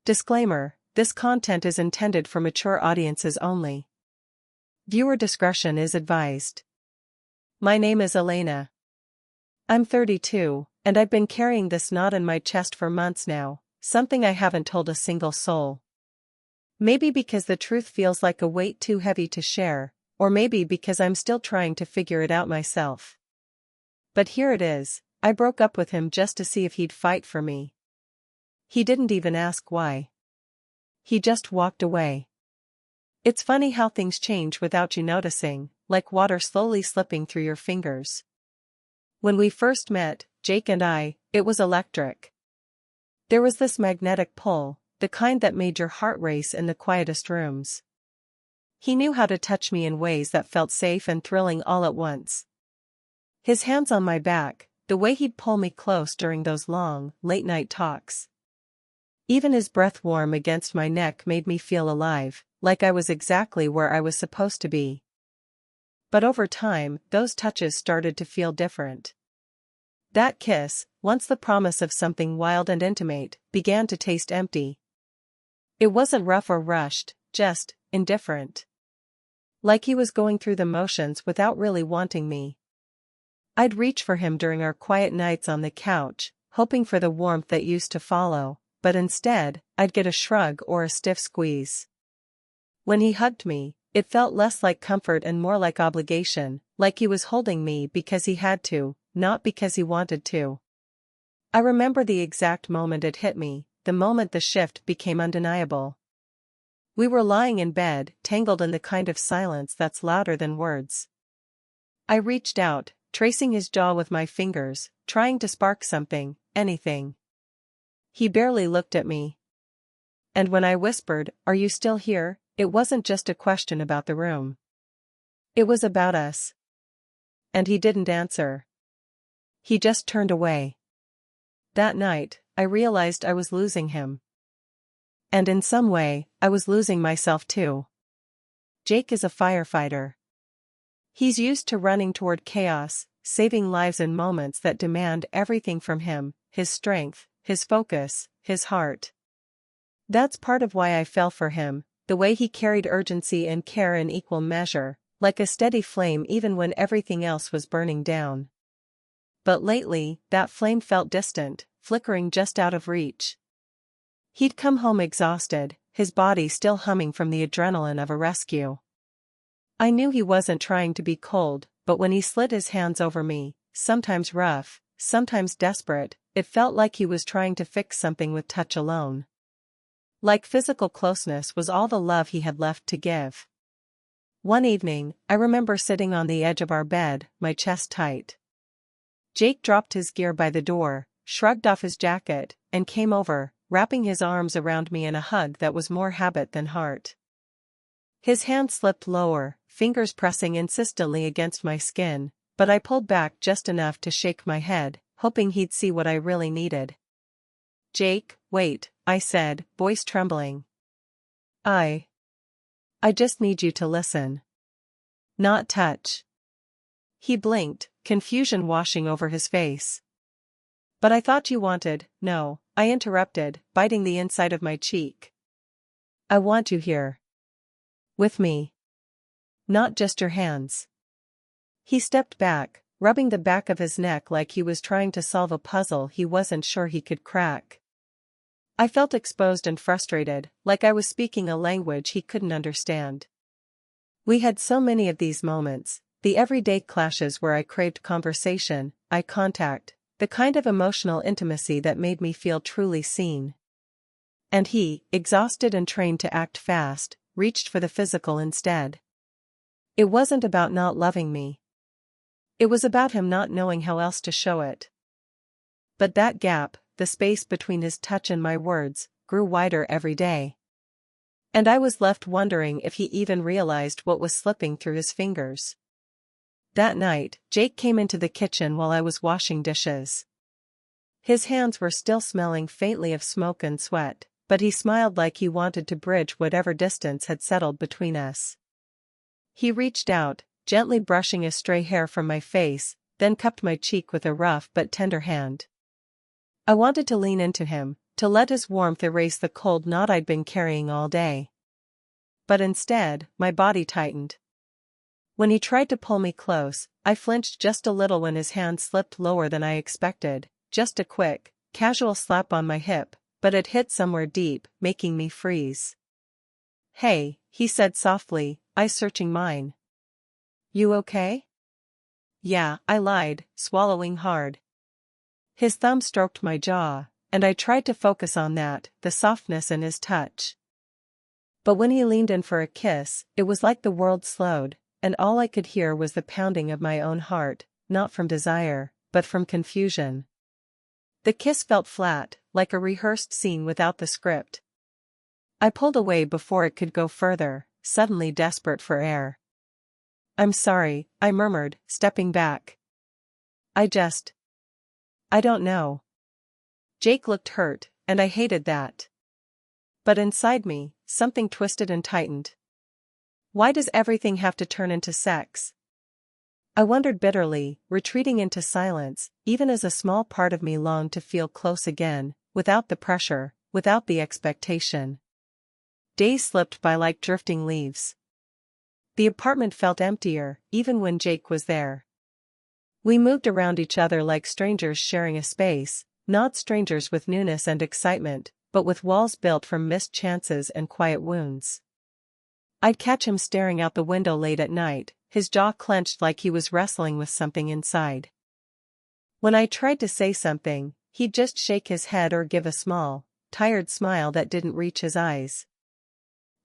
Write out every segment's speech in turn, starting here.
Disclaimer: this content is intended for mature audiences only. Viewer discretion is advised. My name is Elena. I'm 32, and I've been carrying this knot in my chest for months now, something I haven't told a single soul. Maybe because the truth feels like a weight too heavy to share, or maybe because I'm still trying to figure it out myself. But here it is: I broke up with him just to see if he'd fight for me. He didn't even ask why. He just walked away. It's funny how things change without you noticing, like water slowly slipping through your fingers. When we first met, Jake and I, it was electric. There was this magnetic pull, the kind that made your heart race in the quietest rooms. He knew how to touch me in ways that felt safe and thrilling all at once. His hands on my back, the way he'd pull me close during those long, late-night talks. Even his breath warm against my neck made me feel alive, like I was exactly where I was supposed to be. But over time, those touches started to feel different. That kiss, once the promise of something wild and intimate, began to taste empty. It wasn't rough or rushed, just indifferent. Like he was going through the motions without really wanting me. I'd reach for him during our quiet nights on the couch, hoping for the warmth that used to follow, but instead, I'd get a shrug or a stiff squeeze. When he hugged me, it felt less like comfort and more like obligation, like he was holding me because he had to, not because he wanted to. I remember the exact moment it hit me, the moment the shift became undeniable. We were lying in bed, tangled in the kind of silence that's louder than words. I reached out, tracing his jaw with my fingers, trying to spark something, anything. He barely looked at me. And when I whispered, "Are you still here?" it wasn't just a question about the room. It was about us. And he didn't answer. He just turned away. That night, I realized I was losing him. And in some way, I was losing myself too. Jake is a firefighter. He's used to running toward chaos, saving lives in moments that demand everything from him: his strength, his focus, his heart. That's part of why I fell for him, the way he carried urgency and care in equal measure, like a steady flame even when everything else was burning down. But lately, that flame felt distant, flickering just out of reach. He'd come home exhausted, his body still humming from the adrenaline of a rescue. I knew he wasn't trying to be cold, but when he slid his hands over me, sometimes rough, sometimes desperate, it felt like he was trying to fix something with touch alone. Like physical closeness was all the love he had left to give. One evening, I remember sitting on the edge of our bed, my chest tight. Jake dropped his gear by the door, shrugged off his jacket, and came over, wrapping his arms around me in a hug that was more habit than heart. His hand slipped lower, fingers pressing insistently against my skin, but I pulled back just enough to shake my head, hoping he'd see what I really needed. "Jake, wait," I said, voice trembling. I just need you to listen. Not touch." He blinked, confusion washing over his face. "But I thought you wanted—" "No," I interrupted, biting the inside of my cheek. "I want you here. With me. Not just your hands." He stepped back, rubbing the back of his neck like he was trying to solve a puzzle he wasn't sure he could crack. I felt exposed and frustrated, like I was speaking a language he couldn't understand. We had so many of these moments, the everyday clashes where I craved conversation, eye contact, the kind of emotional intimacy that made me feel truly seen. And he, exhausted and trained to act fast, reached for the physical instead. It wasn't about not loving me. It was about him not knowing how else to show it. But that gap, the space between his touch and my words, grew wider every day. And I was left wondering if he even realized what was slipping through his fingers. That night, Jake came into the kitchen while I was washing dishes. His hands were still smelling faintly of smoke and sweat, but he smiled like he wanted to bridge whatever distance had settled between us. He reached out, gently brushing a stray hair from my face, then cupped my cheek with a rough but tender hand. I wanted to lean into him, to let his warmth erase the cold knot I'd been carrying all day. But instead, my body tightened. When he tried to pull me close, I flinched just a little when his hand slipped lower than I expected, just a quick, casual slap on my hip, but it hit somewhere deep, making me freeze. "Hey," he said softly, eyes searching mine. "You okay?" "Yeah," I lied, swallowing hard. His thumb stroked my jaw, and I tried to focus on that, the softness in his touch. But when he leaned in for a kiss, it was like the world slowed, and all I could hear was the pounding of my own heart, not from desire, but from confusion. The kiss felt flat, like a rehearsed scene without the script. I pulled away before it could go further, suddenly desperate for air. "I'm sorry," I murmured, stepping back. I don't know." Jake looked hurt, and I hated that. But inside me, something twisted and tightened. Why does everything have to turn into sex? I wondered bitterly, retreating into silence, even as a small part of me longed to feel close again, without the pressure, without the expectation. Days slipped by like drifting leaves. The apartment felt emptier, even when Jake was there. We moved around each other like strangers sharing a space, not strangers with newness and excitement, but with walls built from missed chances and quiet wounds. I'd catch him staring out the window late at night, his jaw clenched like he was wrestling with something inside. When I tried to say something, he'd just shake his head or give a small, tired smile that didn't reach his eyes.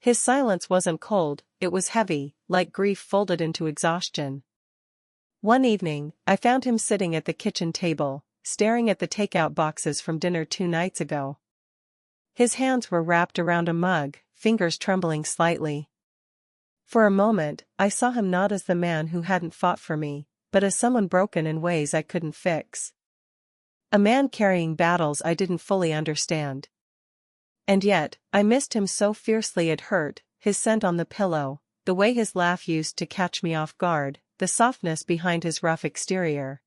His silence wasn't cold, it was heavy, like grief folded into exhaustion. One evening, I found him sitting at the kitchen table, staring at the takeout boxes from dinner 2 nights ago. His hands were wrapped around a mug, fingers trembling slightly. For a moment, I saw him not as the man who hadn't fought for me, but as someone broken in ways I couldn't fix. A man carrying battles I didn't fully understand. And yet, I missed him so fiercely it hurt, his scent on the pillow, the way his laugh used to catch me off guard, the softness behind his rough exterior.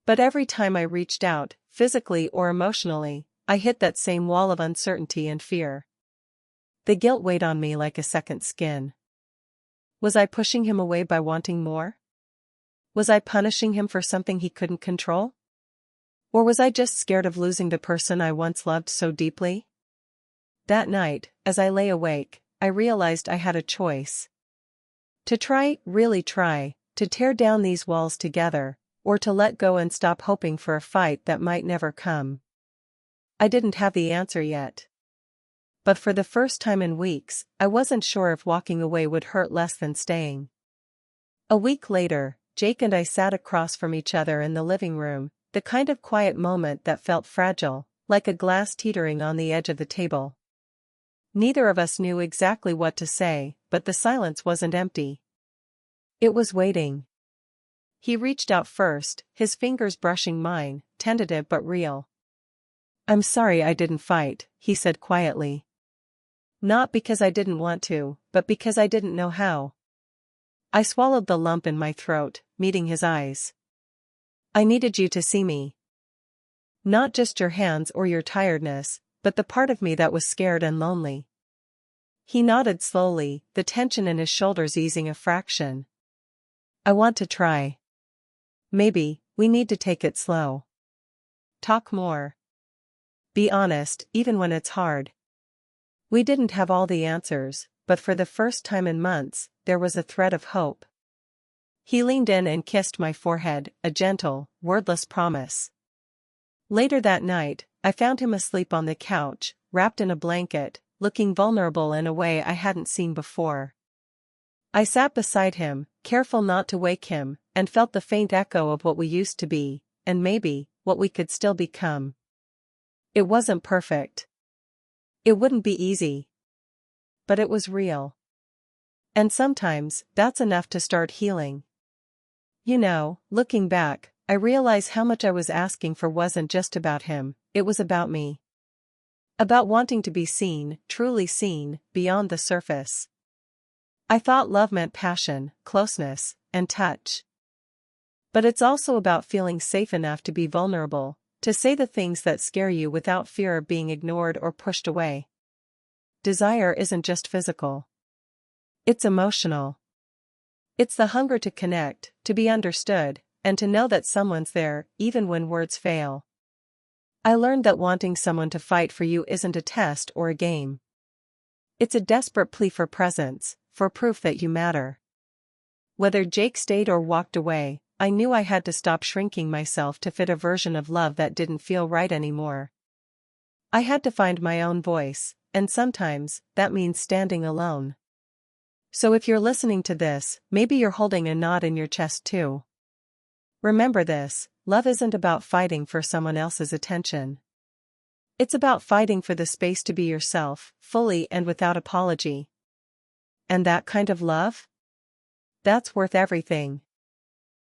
But every time I reached out, physically or emotionally, I hit that same wall of uncertainty and fear. The guilt weighed on me like a second skin. Was I pushing him away by wanting more? Was I punishing him for something he couldn't control? Or was I just scared of losing the person I once loved so deeply? That night, as I lay awake, I realized I had a choice. To try, really try, to tear down these walls together, or to let go and stop hoping for a fight that might never come. I didn't have the answer yet. But for the first time in weeks, I wasn't sure if walking away would hurt less than staying. A week later, Jake and I sat across from each other in the living room, the kind of quiet moment that felt fragile, like a glass teetering on the edge of the table. Neither of us knew exactly what to say, but the silence wasn't empty. It was waiting. He reached out first, his fingers brushing mine, tentative but real. "I'm sorry I didn't fight," he said quietly. "Not because I didn't want to, but because I didn't know how." I swallowed the lump in my throat, meeting his eyes. "I needed you to see me. Not just your hands or your tiredness, but the part of me that was scared and lonely." He nodded slowly, the tension in his shoulders easing a fraction. "I want to try. Maybe, we need to take it slow. Talk more. Be honest, even when it's hard." We didn't have all the answers, but for the first time in months, there was a thread of hope. He leaned in and kissed my forehead, a gentle, wordless promise. Later that night, I found him asleep on the couch, wrapped in a blanket, looking vulnerable in a way I hadn't seen before. I sat beside him, careful not to wake him, and felt the faint echo of what we used to be, and maybe, what we could still become. It wasn't perfect. It wouldn't be easy. But it was real. And sometimes, that's enough to start healing. You know, looking back, I realize how much I was asking for wasn't just about him, it was about me. About wanting to be seen, truly seen, beyond the surface. I thought love meant passion, closeness, and touch. But it's also about feeling safe enough to be vulnerable, To say the things that scare you without fear of being ignored or pushed away. Desire isn't just physical. It's emotional. It's the hunger to connect, to be understood, and to know that someone's there, even when words fail. I learned that wanting someone to fight for you isn't a test or a game. It's a desperate plea for presence, for proof that you matter. Whether Jake stayed or walked away, I knew I had to stop shrinking myself to fit a version of love that didn't feel right anymore. I had to find my own voice, and sometimes, that means standing alone. So if you're listening to this, maybe you're holding a knot in your chest too. Remember this, love isn't about fighting for someone else's attention. It's about fighting for the space to be yourself, fully and without apology. And that kind of love? That's worth everything.